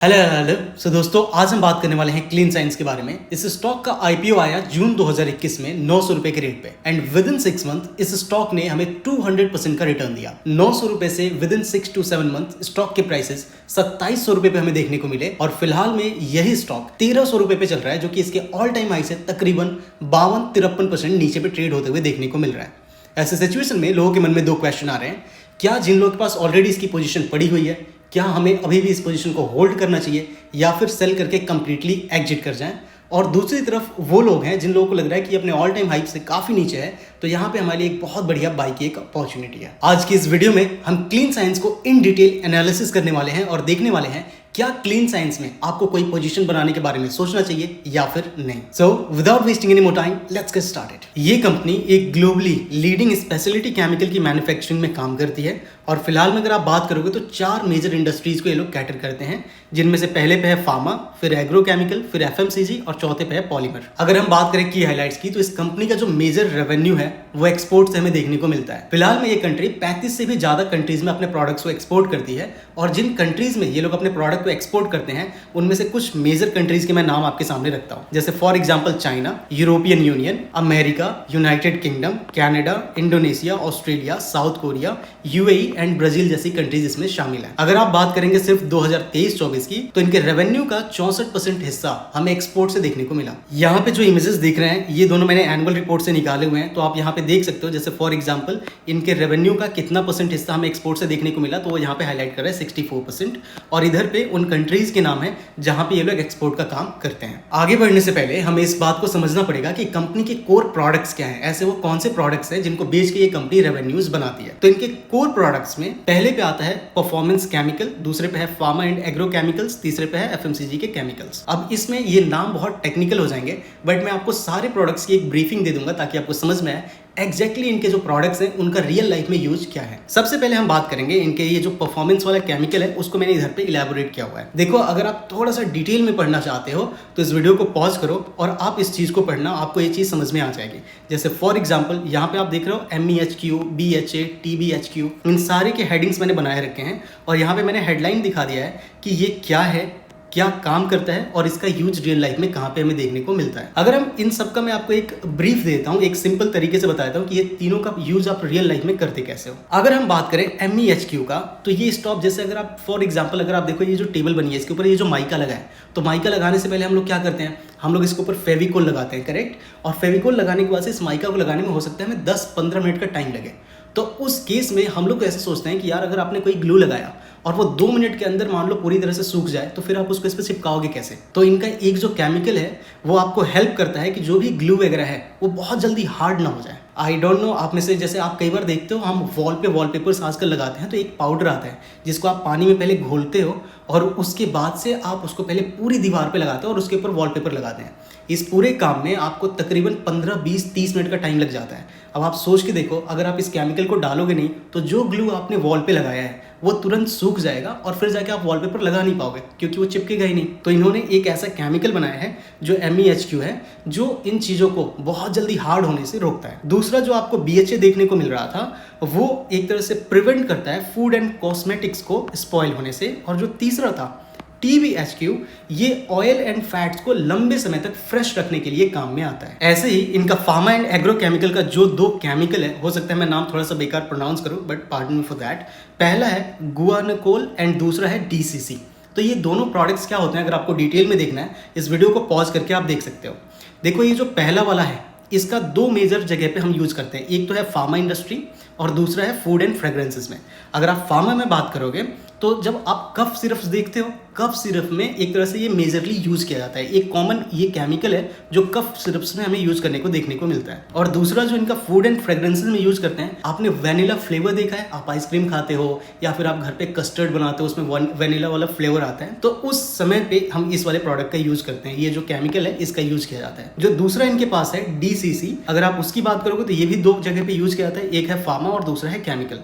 Hello सो दोस्तों, आज हम बात करने वाले हैं क्लीन साइंस के बारे में। इस स्टॉक का आईपीओ आया जून 2021 में 900 रुपए के रेट पे एंड विद इन 6 मंथ इस स्टॉक ने हमें 200% का रिटर्न दिया। 900 रुपए से with in 6 to 7 month stock के प्राइसेस 2700 रुपए पे हमें देखने को मिले और फिलहाल में यही स्टॉक 1300 रुपए पे चल रहा है, जो कि इसके ऑल टाइम हाई से तकरीबन 52-53% नीचे पे ट्रेड होते हुए देखने को मिल रहा है। ऐसे सिचुएशन में लोगों के मन में दो क्वेश्चन आ रहे हैं। क्या जिन लोगों के पास ऑलरेडी इसकी पोजीशन पड़ी हुई है, क्या हमें अभी भी इस पोजीशन को होल्ड करना चाहिए या फिर सेल करके कंप्लीटली एग्जिट कर जाएं? और दूसरी तरफ वो लोग हैं जिन लोगों को लग रहा है कि अपने ऑल टाइम हाइप से काफ़ी नीचे है, तो यहाँ पे हमारे लिए एक बहुत बढ़िया बाई की एक अपॉर्चुनिटी है। आज की इस वीडियो में हम क्लीन साइंस को इन डिटेल एनालिसिस करने वाले हैं और देखने वाले हैं क्या क्लीन साइंस में आपको कोई पोजीशन बनाने के बारे में सोचना चाहिए या फिर नहीं। So without wasting any more time, let's get started. ये कंपनी एक ग्लोबली लीडिंग स्पेशलिटी केमिकल की मैन्युफैक्चरिंग में काम करती है और फिलहाल में अगर आप बात करोगे तो 4 मेजर इंडस्ट्रीज को ये लोग कैटर करते हैं, जिनमें से पहले पे है फार्मा, फिर एग्रोकेमिकल, फिर एफएमसीजी और चौथे पे है पॉलीमर। अगर हम बात करें की हाइलाइट्स की, तो इस कंपनी का जो मेजर रेवेन्यू है वो एक्सपोर्ट से हमें देखने को मिलता है। फिलहाल में ये कंट्री 35 से भी ज्यादा कंट्रीज में अपने प्रोडक्ट्स को एक्सपोर्ट करती है और जिन कंट्रीज में ये लोग अपने प्रोडक्ट को एक्सपोर्ट करते हैं उनमें से कुछ मेजर कंट्रीज के मैं नाम आपके सामने रखता हूं, जैसे for example China, European union, America, United kingdom, Canada, Indonesia, Australia, south Korea, UAE and Brazil जैसी कंट्रीज इसमें शामिल है। अगर आप बात करेंगे सिर्फ 2023-24 की, तो इनके रेवेन्यू का 64% हिस्सा हमें एक्सपोर्ट से देखने को मिला। यहाँ पे जो इमेजेस दिख रहे हैं ये दोनों मैंने एनुअल रिपोर्ट से निकाले हुए हैं, तो आप यहाँ पे देख सकते हो। जैसे फॉर एग्जांपल इनके रेवेन्यू का कितना परसेंट हिस्सा हमें एक्सपोर्ट से देखने को मिला, तो वो यहाँ पे हाईलाइट कर रहा है 64%। और इधर पे उन कंट्रीज के नाम है जहां पे ये लोग एक्सपोर्ट का काम करते हैं। आगे बढ़ने से पहले हमें इस बात को समझना पड़ेगा कि कंपनी के कोर प्रोडक्ट्स क्या हैं। ऐसे वो कौन से प्रोडक्ट्स हैं जिनको बेच के ये कंपनी रेवेन्यूज बनाती है। तो इनके कोर प्रोडक्ट्स में पहले पे आता है परफॉर्मेंस केमिकल, दूसरे पे है फार्मा एंड एग्रो केमिकल्स, तीसरे पे है एफएमसीजी के केमिकल्स। अब इसमें ये नाम बहुत टेक्निकल हो जाएंगे, बट मैं आपको सारे प्रोडक्ट्स की एक ब्रीफिंग दे दूंगा ताकि आपको समझ में आए एग्जैक्टली इनके जो प्रोडक्ट्स हैं उनका रियल लाइफ में यूज क्या है। सबसे पहले हम बात करेंगे इनके ये जो परफॉर्मेंस वाला केमिकल है, उसको मैंने इधर पे इलैबोरेट किया हुआ है। देखो, अगर आप थोड़ा सा डिटेल में पढ़ना चाहते हो तो इस वीडियो को पॉज करो और आप इस चीज को पढ़ना, आपको ये चीज समझ में आ जाएगी। जैसे फॉर एग्जाम्पल यहाँ पे आप देख रहे हो MEHQ, BHA, TBHQ, इन सारे के हेडिंग्स मैंने बनाए रखे हैं और यहाँ पे मैंने हेडलाइन दिखा दिया है कि ये क्या है, क्या काम करता है और इसका यूज रियल लाइफ में कहाँ पे हमें देखने को मिलता है। अगर हम इन सब का मैं आपको एक ब्रीफ देता हूँ, एक सिंपल तरीके से बताता हूँ कि ये तीनों का यूज आप रियल लाइफ में करते कैसे हो। अगर हम बात करें MEHQ का, तो ये स्टॉप, जैसे अगर आप फॉर एग्जांपल अगर आप देखो ये जो टेबल बनी है इसके ऊपर ये जो माइका लगा है, तो माइका लगाने से पहले हम लोग क्या करते हैं, हम लोग इसके ऊपर फेविकोल लगाते हैं, करेक्ट। और फेविकोल लगाने के बाद से इस माइका को लगाने में हो सकता है हमें 10-15 मिनट का टाइम लगे। तो उस केस में हम लोग ऐसे सोचते हैं कि यार अगर आपने कोई ग्लू लगाया और वो 2 मिनट के अंदर मान लो पूरी तरह से सूख जाए, तो फिर आप उसको इस पर चिपकाओगे कैसे। तो इनका एक जो केमिकल है वो आपको हेल्प करता है कि जो भी ग्लू वगैरह है वो बहुत जल्दी हार्ड ना हो जाए। आई डोंट नो आप में से जैसे आप कई बार देखते हो हम वॉलपेपर्स आजकल लगाते हैं, तो एक पाउडर आता है जिसको आप पानी में पहले घोलते हो और उसके बाद से आप उसको पहले पूरी दीवार पे लगाते हो और उसके ऊपर वॉलपेपर लगाते हैं। इस पूरे काम में आपको तकरीबन 15-20-30 मिनट का टाइम लग जाता है। अब आप सोच के देखो, अगर आप इस केमिकल को डालोगे नहीं तो जो ग्लू आपने वॉल पे लगाया है वो तुरंत सूख जाएगा और फिर जाके आप वॉलपेपर लगा नहीं पाओगे क्योंकि वो चिपकेगा ही नहीं। तो इन्होंने एक ऐसा केमिकल बनाया है जो MEHQ है, जो इन चीज़ों को बहुत जल्दी हार्ड होने से रोकता है। दूसरा जो आपको BHA देखने को मिल रहा था वो एक तरह से प्रिवेंट करता है फूड एंड कॉस्मेटिक्स को स्पॉइल होने से। और जो तीसरा था TBHQ, ये ऑयल एंड फैट्स को लंबे समय तक फ्रेश रखने के लिए काम में आता है। ऐसे ही इनका फार्मा एंड एग्रो केमिकल का जो 2 केमिकल है, हो सकता है मैं नाम थोड़ा सा बेकार प्रोनाउंस करूं, but pardon me for that. पहला है गुआनाकोल एंड दूसरा है DCC। तो ये दोनों प्रोडक्ट्स क्या होते हैं, अगर आपको डिटेल में देखना है इस वीडियो को पॉज करके आप देख सकते हो। देखो, ये जो पहला वाला है इसका 2 मेजर जगह पे हम यूज करते हैं। एक तो है फार्मा इंडस्ट्री और दूसरा है फूड एंड फ्रेग्रेंसेस में। अगर आप फार्मा में बात करोगे तो जब आप कफ सिरप्स देखते हो, कफ सिरप में एक तरह से ये मेजरली यूज किया जाता है। एक कॉमन ये केमिकल है जो कफ सिरप्स में हमें यूज करने को देखने को मिलता है। और दूसरा जो इनका फूड एंड फ्रेग्रेंसेस में यूज करते हैं, आपने वेनिला फ्लेवर देखा है, आप आइसक्रीम खाते हो या फिर आप घर पे कस्टर्ड बनाते हो, उसमें वेनिला वाला फ्लेवर आता है, तो उस समय पे हम इस वाले प्रोडक्ट का यूज करते हैं। ये जो केमिकल है इसका यूज किया जाता है। जो दूसरा इनके पास है DCC, अगर आप उसकी बात करोगे तो ये भी 2 जगह पे यूज किया जाता है, एक है फार्मा और दूसरा है केमिकल।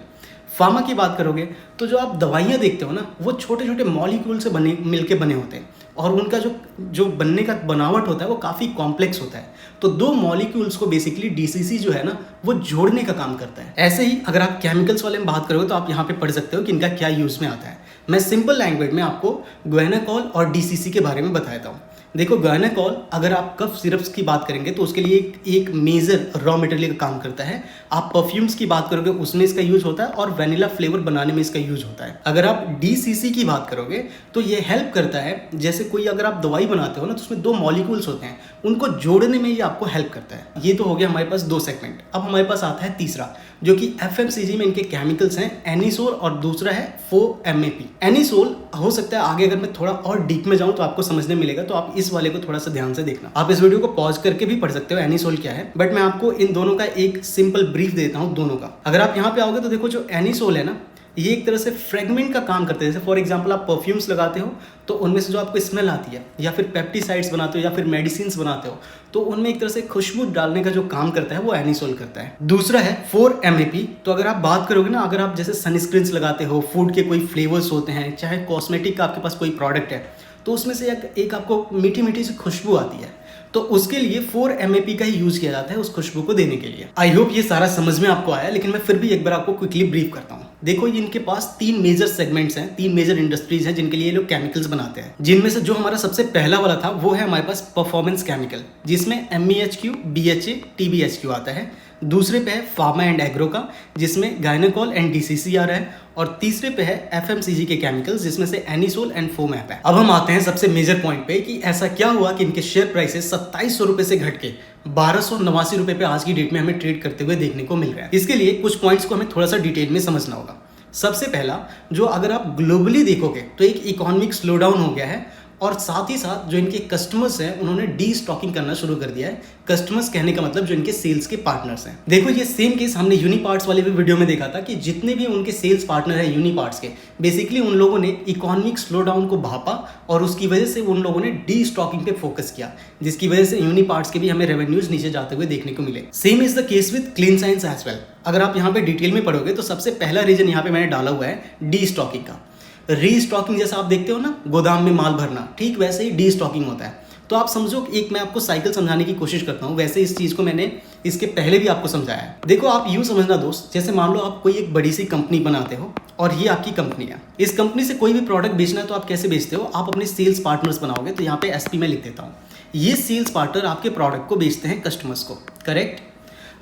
फार्मा की बात करोगे तो जो आप दवाइयाँ देखते हो ना, वो छोटे छोटे मॉलिक्यूल से मिलके बने होते हैं और उनका जो बनने का बनावट होता है वो काफ़ी कॉम्प्लेक्स होता है। तो 2 मॉलिक्यूल्स को बेसिकली DCC जो है ना वो जोड़ने का काम करता है। ऐसे ही अगर आप केमिकल्स वाले में बात करोगे तो आप यहाँ पे पढ़ सकते हो कि इनका क्या यूज़ में आता है। मैं सिंपल लैंग्वेज में आपको गुआनाकॉल और डीसीसी के बारे में बताता हूँ। देखो, गुआनाकॉल अगर आप कफ सिरप्स की बात करेंगे तो उसके लिए एक मेजर रॉ मटेरियल का काम करता है। आप परफ्यूम्स की बात करोगे उसमें इसका यूज होता है और वैनिला फ्लेवर बनाने में इसका यूज होता है। अगर आप डीसीसी की बात करोगे तो ये हेल्प करता है, जैसे कोई अगर आप दवाई बनाते हो ना तो उसमें 2 मॉलिक्यूल्स होते हैं, उनको जोड़ने में ये आपको हेल्प करता है। ये तो हो गया हमारे पास 2 सेगमेंट। अब हमारे पास आता है तीसरा, जो कि एफएमसीजी में इनके केमिकल्स हैं, एनिसोल और दूसरा है 4-MAP। एनिसोल हो सकता है आगे अगर मैं थोड़ा और डीप में जाऊं तो आपको समझने मिलेगा, तो आप इस वाले को थोड़ा सा ध्यान से देखना। आप इस वीडियो को पॉज करके भी पढ़ सकते हो एनिसोल क्या है, बट मैं आपको इन दोनों का एक सिंपल ब्रीफ देता हूं दोनों का। अगर आप यहाँ पे आओगे तो देखो, जो एनिसोल है ना, ये एक तरह से फ्रेगमेंट का काम करते हैं। जैसे फॉर एग्जांपल आप परफ्यूम्स लगाते हो तो उनमें से जो आपको स्मेल आती है, या फिर पेप्टिसाइड्स बनाते हो या फिर मेडिसिन बनाते हो, तो उनमें एक तरह से खुशबू डालने का जो काम करता है वो एनिसोल करता है। दूसरा है 4-MAP। तो अगर आप बात करोगे ना, अगर आप जैसे सनस्क्रीन्स लगाते हो, फूड के कोई फ्लेवर्स होते हैं, चाहे कॉस्मेटिक का आपके पास कोई प्रोडक्ट है, तो उसमें से एक आपको मीठी मीठी सी खुशबू आती है, तो उसके लिए 4-MAP का ही यूज किया जाता है उस खुशबू को देने के लिए। आई होप ये सारा समझ में आपको आया, लेकिन मैं फिर भी एक बार आपको क्विकली ब्रीफ करता हूँ। देखो, इनके पास 3 मेजर सेगमेंट्स हैं, 3 मेजर इंडस्ट्रीज हैं जिनके लिए ये लोग केमिकल्स बनाते हैं। जिनमें से जो हमारा सबसे पहला वाला था वो है हमारे पास परफॉर्मेंस केमिकल, जिसमें MEHQ, BHA, TBHQ आता है। दूसरे पे है फार्मा एंड एग्रो का, जिसमें गायनाकॉल एंड डीसीसी आ रहा है। और तीसरे पे है एफएमसीजी के केमिकल्स, जिसमें से एनिसोल एंड 4-MAP है। अब हम आते हैं सबसे मेजर पॉइंट पे कि ऐसा क्या हुआ कि इनके शेयर प्राइसेस 2700 रुपए से घट के 1289 रुपए पे आज की डेट में हमें ट्रेड करते हुए देखने को मिल रहा है। इसके लिए कुछ पॉइंट्स को हमें थोड़ा सा डिटेल में समझना होगा। सबसे पहला, जो अगर आप ग्लोबली देखोगे तो एक इकोनॉमिक स्लोडाउन हो गया है, और साथ ही साथ जो इनके कस्टमर्स हैं उन्होंने डी स्टॉकिंग करना शुरू कर दिया है। कस्टमर्स कहने का मतलब जो इनके सेल्स के पार्टनर्स हैं। देखो, ये सेम केस हमने यूनिपार्ट्स वाले भी वीडियो में देखा था कि जितने भी उनके सेल्स पार्टनर हैं यूनिपार्ट्स के, बेसिकली उन लोगों ने इकोनॉमिक स्लोडाउन को भापा और उसकी वजह से उन लोगों ने डी स्टॉकिंग पे फोकस किया, जिसकी वजह से यूनिपार्ट्स के भी हमें रेवेन्यूज नीचे जाते हुए देखने को मिले। Same is the case with Clean Science as well. अगर आप यहाँ पे डिटेल में पढ़ोगे तो सबसे पहला रीजन यहाँ पे मैंने डाला हुआ है डी स्टॉकिंग का। रीस्टॉकिंग जैसा आप देखते हो ना, गोदाम में माल भरना, ठीक वैसे ही डी स्टॉकिंग होता है। तो आप समझो, एक मैं आपको साइकिल समझाने की कोशिश करता हूँ, वैसे इस चीज़ को मैंने इसके पहले भी आपको समझाया है। देखो, आप यूँ समझना दोस्त, जैसे मान लो आप कोई एक बड़ी सी कंपनी बनाते हो और ये आपकी कंपनी है। इस कंपनी से कोई भी प्रोडक्ट बेचना है तो आप कैसे बेचते हो? आप अपने सेल्स पार्टनर्स बनाओगे। तो यहाँ पे SP में लिख देता हूँ, ये सेल्स पार्टनर आपके प्रोडक्ट को बेचते हैं कस्टमर्स को, करेक्ट?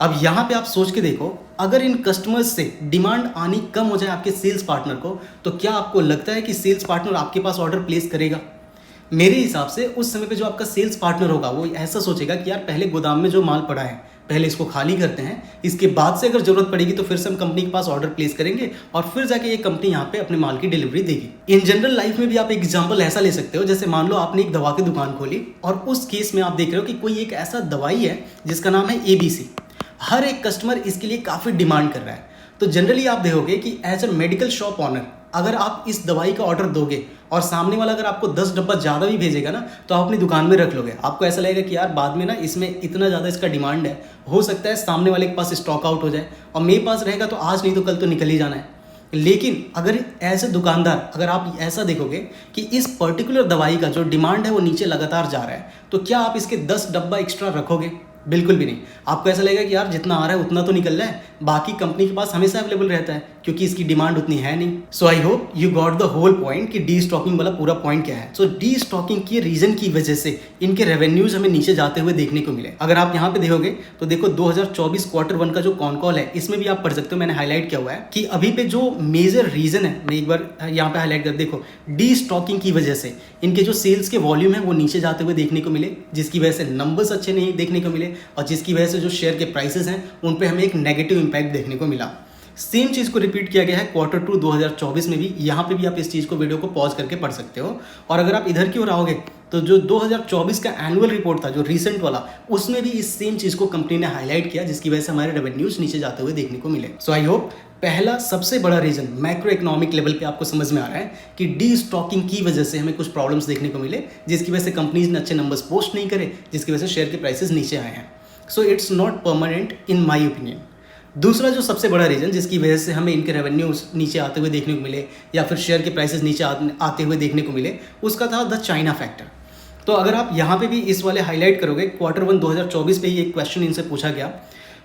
अब यहाँ पे आप सोच के देखो, अगर इन कस्टमर्स से डिमांड आनी कम हो जाए आपके सेल्स पार्टनर को, तो क्या आपको लगता है कि सेल्स पार्टनर आपके पास ऑर्डर प्लेस करेगा? मेरे हिसाब से उस समय पे जो आपका सेल्स पार्टनर होगा वो ऐसा सोचेगा कि यार पहले गोदाम में जो माल पड़ा है पहले इसको खाली करते हैं, इसके बाद से अगर जरूरत पड़ेगी तो फिर से हम कंपनी के पास ऑर्डर प्लेस करेंगे और फिर जाके ये कंपनी यहाँ पे अपने माल की डिलीवरी देगी। इन जनरल लाइफ में भी आप एक एग्जांपल ऐसा ले सकते हो, जैसे मान लो आपने एक दवा की दुकान खोली और उस केस में आप देख रहे हो कि कोई एक ऐसा दवाई है जिसका नाम है ABC। हर एक कस्टमर इसके लिए काफ़ी डिमांड कर रहा है। तो जनरली आप देखोगे कि as a medical shop owner, अगर आप इस दवाई का ऑर्डर दोगे और सामने वाला अगर आपको 10 डब्बा ज़्यादा भी भेजेगा ना, तो आप अपनी दुकान में रख लोगे। आपको ऐसा लगेगा कि यार बाद में ना इसमें इतना ज़्यादा इसका डिमांड है, हो सकता है सामने वाले के पास स्टॉक आउट हो जाए और मेरे पास रहेगा तो आज नहीं तो कल तो निकल ही जाना है। लेकिन अगर एज ए दुकानदार अगर आप ऐसा देखोगे कि इस पर्टिकुलर दवाई का जो डिमांड है वो नीचे लगातार जा रहा है, तो क्या आप इसके 10 डब्बा एक्स्ट्रा रखोगे? बिल्कुल भी नहीं। आपको ऐसा लगेगा कि यार जितना आ रहा है उतना तो निकल रहा है, बाकी कंपनी के पास हमेशा अवेलेबल रहता है क्योंकि इसकी डिमांड उतनी है नहीं। So I hope you got the whole point कि डी स्टॉकिंग वाला पूरा पॉइंट क्या है। सो डी स्टॉकिंग के रीजन की वजह से इनके रेवेन्यूज हमें नीचे जाते हुए देखने को मिले। अगर आप यहाँ पे देखोगे तो देखो 2024 Q1 का जो कॉन कॉल है इसमें भी आप पढ़ सकते हो, मैंने हाईलाइट किया हुआ है कि अभी पे जो मेजर रीजन है, मैं एक बार यहाँ पे हाईलाइट कर देखो, डी स्टॉकिंग की वजह से इनके जो सेल्स के वॉल्यूम है वो नीचे जाते हुए देखने को मिले, जिसकी वजह से नंबर्स अच्छे नहीं देखने को मिले और जिसकी वजह से जो शेयर के प्राइसेस हैं उन पे हमें एक नेगेटिव इंपैक्ट देखने को मिला। सेम चीज़ को रिपीट किया गया है Q2 2024 में भी। यहाँ पे भी आप इस चीज़ को वीडियो को पॉज करके पढ़ सकते हो। और अगर आप इधर की ओर आओगे तो जो 2024 का एनुअल रिपोर्ट था जो रिसेंट वाला, उसमें भी इस सेम चीज़ को कंपनी ने हाईलाइट किया, जिसकी वजह से हमारे रेवेन्यूज नीचे जाते हुए देखने को मिले। सो आई होप पहला सबसे बड़ा रीजन मैक्रो इकोनॉमिक लेवल पे आपको समझ में आ रहा है कि डी स्टॉकिंग की वजह से हमें कुछ प्रॉब्लम्स देखने को मिले, जिसकी वजह से कंपनीज ने अच्छे नंबर्स पोस्ट नहीं करे, जिसकी वजह से शेयर के प्राइसेस नीचे आए हैं। So it's not permanent in my opinion. दूसरा जो सबसे बड़ा रीजन जिसकी वजह से हमें इनके रेवेन्यूज नीचे आते हुए देखने को मिले या फिर शेयर के प्राइसेस नीचे आते हुए देखने को मिले, उसका था द चाइना फैक्टर। तो अगर आप यहाँ पे भी इस वाले हाईलाइट करोगे, Q1 2024 पे ही एक क्वेश्चन इनसे पूछा गया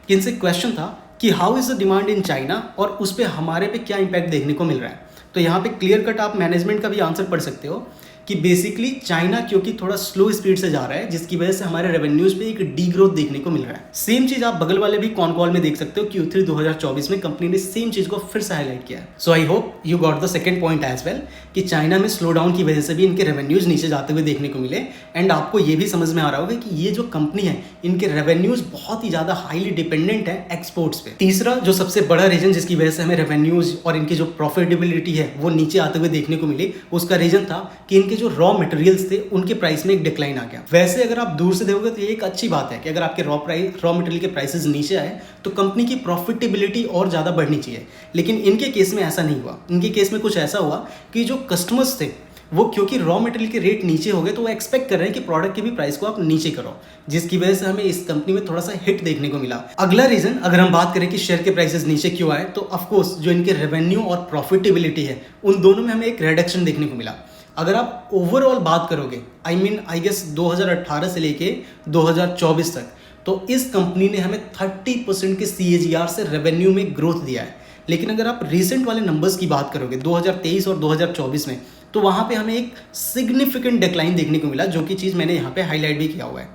कि इनसे क्वेश्चन था कि how is the demand in China और उस पर हमारे पे क्या इम्पैक्ट देखने को मिल रहा है। तो यहाँ पे क्लियर कट आप मैनेजमेंट का भी आंसर पढ़ सकते हो कि बेसिकली चाइना क्योंकि थोड़ा स्लो स्पीड से जा रहा है, जिसकी वजह से हमारे रेवेन्यूज पे एक डी ग्रोथ देखने को मिल रहा है। सेम चीज आप बगल वाले भी कॉन कॉल में देख सकते हो, Q3 2024 में कंपनी ने सेम चीज को फिर से हाईलाइट किया है। So I hope you got the second point as well कि चाइना में स्लो डाउन की वजह से भी इनके रेवेन्यूज नीचे जाते हुए देखने को मिले। एंड आपको ये भी समझ में आ रहा होगा कि ये जो कंपनी है इनके रेवेन्यूज बहुत ही ज्यादा हाईली डिपेंडेंट है एक्सपोर्ट्स पे। तीसरा जो सबसे बड़ा रीजन जिसकी वजह से हमें रेवेन्यूज और इनकी जो प्रॉफिटेबिलिटी है वो नीचे आते हुए देखने को मिली, उसका रीजन था कि इनके जो रॉ मटेरियल्स थे उनके प्राइस में एक डिक्लाइन आ गया। वैसे अगर आप दूर से देखोगे तो ये एक अच्छी बात है कि अगर आपके रॉ मटेरियल के प्राइसेस नीचे आए तो कंपनी की प्रॉफिटेबिलिटी और ज्यादा बढ़नी चाहिए, लेकिन इनके केस में ऐसा नहीं हुआ। इनके केस में कुछ ऐसा हुआ कि जो कस्टमर्स थे वो क्योंकि रॉ मटेरियल के रेट नीचे हो गए तो वो एक्सपेक्ट कर रहे हैं कि प्रोडक्ट के भी प्राइस को आप नीचे करो, जिसकी वजह से हमें इस कंपनी में थोड़ा सा हिट देखने को मिला। अगला रीजन अगर हम बात करें कि शेयर के प्राइसेस नीचे क्यों आए, तो ऑफकोर्स जो इनके रेवेन्यू और प्रॉफिटेबिलिटी है उन दोनों में हमें एक रिडक्शन देखने को मिला। अगर आप ओवरऑल बात करोगे आई गेस 2018 से लेके 2024 तक, तो इस कंपनी ने हमें 30% के CAGR से रेवेन्यू में ग्रोथ दिया है। लेकिन अगर आप रिसेंट वाले नंबर्स की बात करोगे 2023 और 2024 में, तो वहाँ पे हमें एक सिग्निफिकेंट डिक्लाइन देखने को मिला, जो कि चीज़ मैंने यहाँ पे हाईलाइट भी किया हुआ है।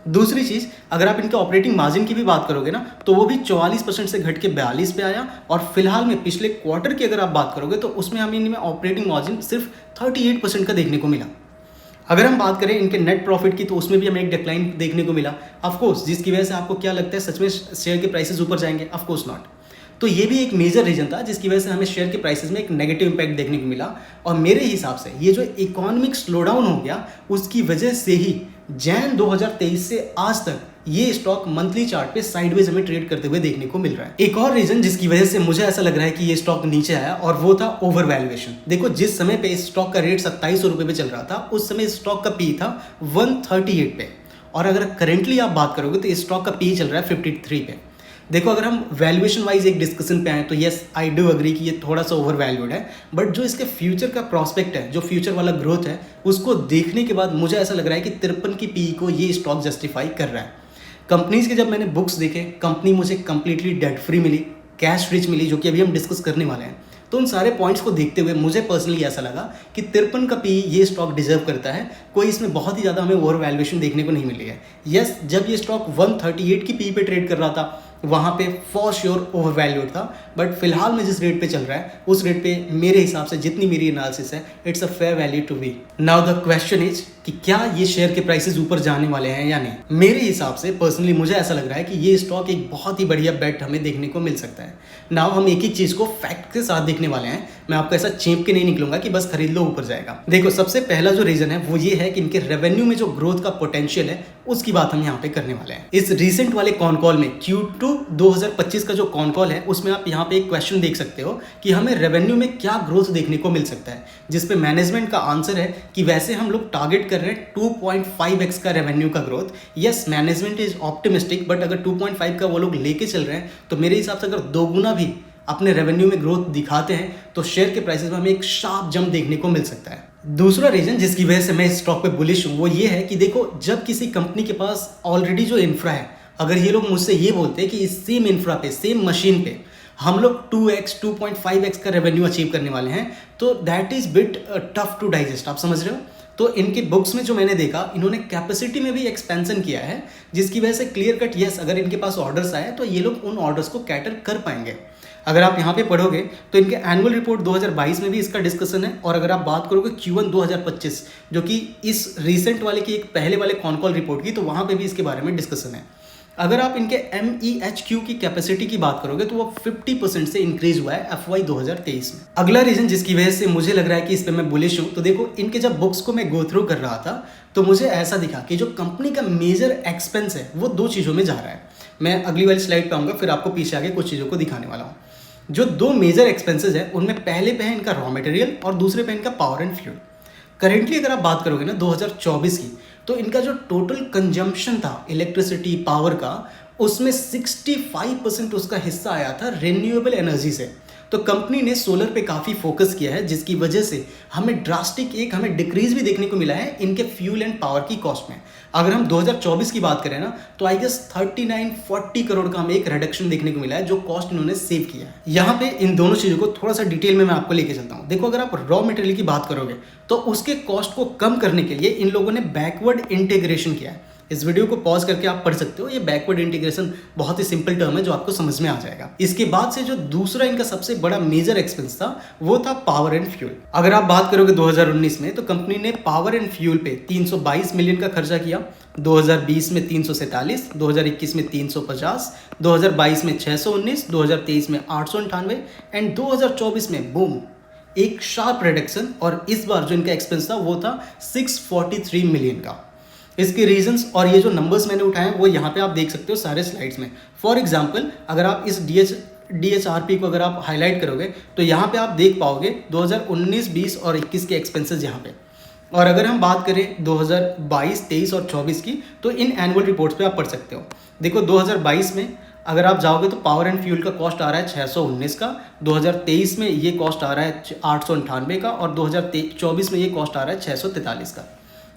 दूसरी चीज़ अगर आप इनके ऑपरेटिंग मार्जिन की भी बात करोगे ना, तो वो भी 44% से घट के 42 पे आया। और फिलहाल में पिछले क्वार्टर की अगर आप बात करोगे तो उसमें हमें इनमें ऑपरेटिंग मार्जिन सिर्फ 38% का देखने को मिला। अगर हम बात करें इनके नेट प्रॉफिट की, तो उसमें भी हमें एक डिक्लाइन देखने को मिला। ऑफकोर्स जिसकी वजह से आपको क्या लगता है सच में शेयर के प्राइसेस ऊपर जाएंगे? Of course not. तो ये भी एक मेजर रीजन था जिसकी वजह से हमें शेयर के प्राइसेस में एक नेगेटिव इंपैक्ट देखने को मिला। और मेरे हिसाब से ये जो इकोनॉमिक स्लोडाउन हो गया उसकी वजह से ही जैन 2023 से आज तक ये स्टॉक मंथली चार्ट पे साइडवेज हमें ट्रेड करते हुए देखने को मिल रहा है। एक और रीजन जिसकी वजह से मुझे ऐसा लग रहा है कि ये स्टॉक नीचे आया, और वो था ओवर वैल्यूएशन। देखो जिस समय पे इस स्टॉक का रेट 2700 रुपये पे चल रहा था, उस समय इस स्टॉक का पी था 138 पे, और अगर करेंटली आप बात करोगे तो इस स्टॉक का पी चल रहा है 53 पे। देखो अगर हम वैल्यूएशन वाइज एक डिस्कशन पे आए तो यस आई डू अग्री कि ये थोड़ा सा ओवर वैल्यूड है, बट जो इसके फ्यूचर का प्रॉस्पेक्ट है, जो फ्यूचर वाला ग्रोथ है, उसको देखने के बाद मुझे ऐसा लग रहा है कि 53 की पी को ये स्टॉक जस्टिफाई कर रहा है। कंपनीज के जब मैंने बुक्स देखे, कंपनी मुझे कंप्लीटली डेट फ्री मिली, कैश रिच मिली, जो कि अभी हम डिस्कस करने वाले हैं। तो उन सारे पॉइंट्स को देखते हुए मुझे पर्सनली ऐसा लगा कि 53 का पी ये स्टॉक डिजर्व करता है। कोई इसमें बहुत ही ज़्यादा हमें ओवर वैल्यूएशन देखने को नहीं मिली है। यस जब ये स्टॉक 138 की पी पे ट्रेड कर रहा था वहाँ पे फॉर श्योर ओवर वैल्यूड था, बट फिलहाल में जिस रेट पे चल रहा है उस रेट पे मेरे हिसाब से जितनी मेरी एनालिसिस है it's a fair value to be. Now the question is कि क्या ये शेयर के प्राइसेस ऊपर जाने वाले हैं या नहीं। मेरे हिसाब से पर्सनली मुझे ऐसा लग रहा है कि ये स्टॉक एक बहुत ही बढ़िया बेट हमें देखने को मिल सकता है। नाउ हम एक एक चीज को फैक्ट के साथ देखने वाले हैं। मैं आपको ऐसा चेप के नहीं निकलूंगा कि बस खरीद लो ऊपर जाएगा। देखो सबसे पहला जो रीजन है वो ये है कि इनके रेवेन्यू में जो ग्रोथ का पोटेंशियल है उसकी बात हम यहाँ पे करने वाले हैं। इस रिसेंट वाले कॉन कॉल में Q2 2025 का जो कॉन कॉल है उसमें आप यहाँ पे एक क्वेश्चन देख सकते हो कि हमें रेवेन्यू में क्या ग्रोथ देखने को मिल सकता है, जिसपे मैनेजमेंट का आंसर है कि वैसे हम लोग टारगेट कर रहे हैं 2.5x का रेवेन्यू का growth. Yes management is optimistic, but अगर 2.5 का वो लोग लेके चल रहे हैं तो मेरे हिसाब से अगर दोगुना भी अपने रेवेन्यू में ग्रोथ दिखाते हैं तो शेयर के प्राइसेस में हमें एक शार्प जंप देखने को मिल सकता है। दूसरा रीजन जिसकी वजह से मैं इस स्टॉक पे बुलिश हूँ वो ये है कि देखो जब किसी कंपनी के पास ऑलरेडी जो इंफ्रा है, अगर ये लोग मुझसे ये बोलते हैं कि इस सेम इंफ्रा पे सेम मशीन पे हम लोग 2x 2.5x का रेवेन्यू अचीव करने वाले हैं, तो that is bit tough to digest. आप समझ रहे हो? तो इनके बुक्स में जो मैंने देखा इन्होंने कैपेसिटी में भी एक्सपेंशन किया है, जिसकी वजह से क्लियर कट यस अगर इनके पास ऑर्डर्स आए तो ये लोग उन ऑर्डर्स को कैटर कर पाएंगे। अगर आप यहाँ पे पढ़ोगे तो इनके एनुअल रिपोर्ट 2022 में भी इसका डिस्कशन है, और अगर आप बात करोगे Q1 2025 जो कि इस रिसेंट वाले की एक पहले वाले कॉन कॉल रिपोर्ट की, तो वहाँ पे भी इसके बारे में डिस्कशन है। अगर आप इनके MEHQ की कैपेसिटी की बात करोगे तो वो 50% से इंक्रीज हुआ है FY 2023 में। अगला रीजन जिसकी वजह से मुझे लग रहा है कि इस पर मैं बुलिश हूँ, तो देखो इनके जब बुक्स को मैं गो थ्रू कर रहा था तो मुझे ऐसा दिखा कि जो कंपनी का मेजर एक्सपेंस है वो दो चीज़ों में जा रहा है। मैं अगली वाली स्लाइड पे आऊँगा, फिर आपको पीछे आगे कुछ चीज़ों को दिखाने वाला हूँ। जो दो मेजर एक्सपेंसेस है उनमें पहले पे है इनका रॉ मटेरियल और दूसरे पे इनका पावर एंड फ्यूल। करेंटली अगर आप बात करोगे ना 2024 की, तो इनका जो टोटल कंजम्पशन था इलेक्ट्रिसिटी पावर का, उसमें 65% उसका हिस्सा आया था रिन्यूएबल एनर्जी से। तो कंपनी ने सोलर पे काफ़ी फोकस किया है, जिसकी वजह से हमें ड्रास्टिक हमें डिक्रीज भी देखने को मिला है इनके फ्यूल एंड पावर की कॉस्ट में। अगर हम 2024 की बात करें ना, तो आई गेस 39-40 करोड़ का हमें एक रिडक्शन देखने को मिला है जो कॉस्ट इन्होंने सेव किया है। यहाँ पे इन दोनों चीज़ों को थोड़ा सा डिटेल में मैं आपको लेके चलता हूँ। देखो, अगर आप रॉ मटेरियल की बात करोगे तो उसके कॉस्ट को कम करने के लिए इन लोगों ने बैकवर्ड इंटीग्रेशन किया है। इस वीडियो को पॉज करके आप पढ़ सकते हो। ये बैकवर्ड इंटीग्रेशन बहुत ही सिंपल टर्म है जो आपको समझ में आ जाएगा। इसके बाद से जो दूसरा इनका सबसे बड़ा मेजर एक्सपेंस था वो था पावर एंड फ्यूल। अगर आप बात करोगे 2019 में, तो कंपनी ने पावर एंड फ्यूल पे 322 मिलियन का खर्चा किया, 2020 में 347, 2021 में 350, 2022 में 619, 2023 में 898 एंड 2024 में बूम एक शार्प रिडक्शन। और इस बार जो इनका एक्सपेंस था वो था 643 मिलियन का। इसके रीजंस और ये जो नंबर्स मैंने उठाए हैं वो यहाँ पे आप देख सकते हो सारे स्लाइड्स में। फॉर एग्जांपल, अगर आप इस DHRP को अगर आप हाईलाइट करोगे तो यहाँ पे आप देख पाओगे 2019, 20 और 21 के एक्सपेंसेस यहाँ पे। और अगर हम बात करें 2022, 23 और 24 की, तो इन एनुअल रिपोर्ट्स पे आप पढ़ सकते हो। देखो, 2022 में अगर आप जाओगे तो पावर एंड फ्यूल का कॉस्ट आ रहा है 619 का, 2023 में ये कॉस्ट आ रहा है 898 का और 2024 में ये कॉस्ट आ रहा है 643 का।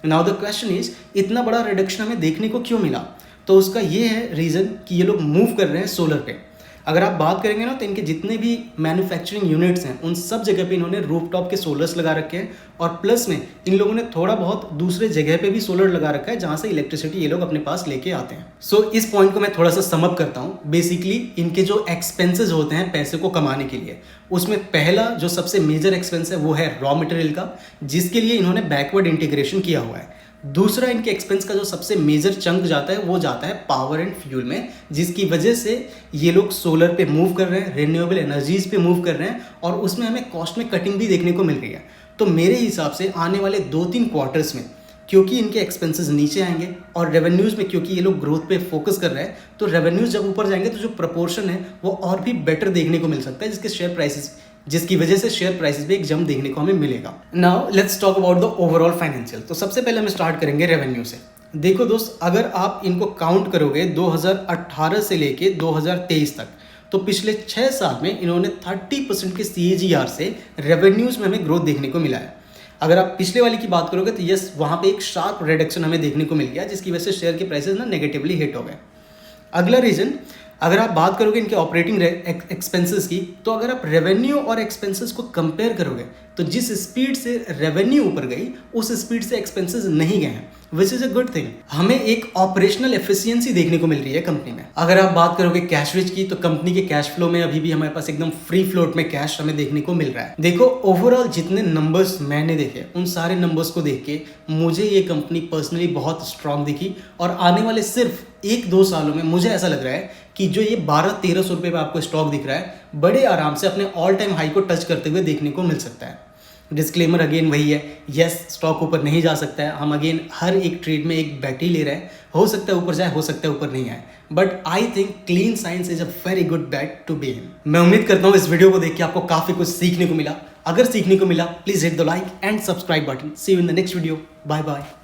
नाउ द क्वेश्चन इज, इतना बड़ा रिडक्शन हमें देखने को क्यों मिला? तो उसका ये है रीज़न कि ये लोग मूव कर रहे हैं सोलर पे। अगर आप बात करेंगे ना, तो इनके जितने भी मैन्युफैक्चरिंग यूनिट्स हैं उन सब जगह पे इन्होंने रूफटॉप के सोलर्स लगा रखे हैं, और प्लस में इन लोगों ने थोड़ा बहुत दूसरे जगह पे भी सोलर लगा रखा है जहाँ से इलेक्ट्रिसिटी ये लोग अपने पास लेके आते हैं। सो इस पॉइंट को मैं थोड़ा सा समअप करता हूँ। बेसिकली इनके जो एक्सपेंसेस होते हैं पैसे को कमाने के लिए, उसमें पहला जो सबसे मेजर एक्सपेंस है वो है रॉ मटेरियल का, जिसके लिए इन्होंने बैकवर्ड इंटीग्रेशन किया हुआ है। दूसरा इनके एक्सपेंस का जो सबसे मेजर चंक जाता है वो जाता है पावर एंड फ्यूल में, जिसकी वजह से ये लोग सोलर पे मूव कर रहे हैं, रिन्यूएबल एनर्जीज पे मूव कर रहे हैं, और उसमें हमें कॉस्ट में कटिंग भी देखने को मिल रही है। तो मेरे हिसाब से आने वाले 2-3 क्वार्टर्स में, क्योंकि इनके एक्सपेंसेस नीचे आएंगे और रेवेन्यूज़ में क्योंकि ये लोग ग्रोथ पे फोकस कर रहे हैं, तो रेवेन्यूज़ जब ऊपर जाएंगे तो जो प्रपोर्शन है वो और भी बेटर देखने को मिल सकता है, जिसकी वजह से शेयर प्राइसेस भी एक जंप देखने को हमें मिलेगा। Now let's talk about the overall financial. तो सबसे पहले हम स्टार्ट करेंगे रेवेन्यू से। देखो दोस्त, अगर आप इनको काउंट करोगे 2018 से लेके 2023 तक, तो पिछले 6 साल में इन्होंने 30% के CAGR से रेवेन्यूज़ में हमें ग्रोथ देखने को मिला है। अगर आप पिछले वाली की बात करोगे तो यस, वहाँ पे एक शार्प रिडक्शन हमें देखने को मिल गया, जिसकी वजह से शेयर के प्राइसेस ना नेगेटिवली हिट हो गए। अगला रीजन, अगर आप बात करोगे इनके ऑपरेटिंग एक्सपेंसेस की, तो अगर आप रेवेन्यू और एक्सपेंसेस को कंपेयर करोगे तो जिस स्पीड से रेवेन्यू ऊपर गई उस स्पीड से एक्सपेंसेस नहीं गए हैं, which is a good thing. हमें एक ऑपरेशनल एफिशिएंसी देखने को मिल रही है कंपनी में। अगर आप बात करोगे कैश रिच की, तो कंपनी के कैश फ्लो में अभी भी हमारे पास एकदम फ्री फ्लोट में कैश हमें देखने को मिल रहा है। देखो, ओवरऑल जितने नंबर्स मैंने देखे उन सारे नंबर्स को देख के मुझे ये कंपनी पर्सनली बहुत स्ट्रांग दिखी, और आने वाले सिर्फ 1-2 सालों में मुझे ऐसा लग रहा है कि जो ये 1200-1300 रुपये में आपको स्टॉक दिख रहा है, बड़े आराम से अपने ऑल टाइम हाई को टच करते हुए देखने को मिल सकता है। डिस्क्लेमर अगेन वही है, यस स्टॉक ऊपर नहीं जा सकता है, हम अगेन हर एक ट्रेड में एक बैट ही ले रहे हैं, हो सकता है ऊपर जाए, हो सकता है ऊपर नहीं आए, but I think Clean Science is a very good bet to be in. मैं उम्मीद करता हूँ इस वीडियो को देख के आपको काफ़ी कुछ सीखने को मिला। अगर सीखने को मिला, please hit the like and subscribe button. See you in the next video. Bye bye.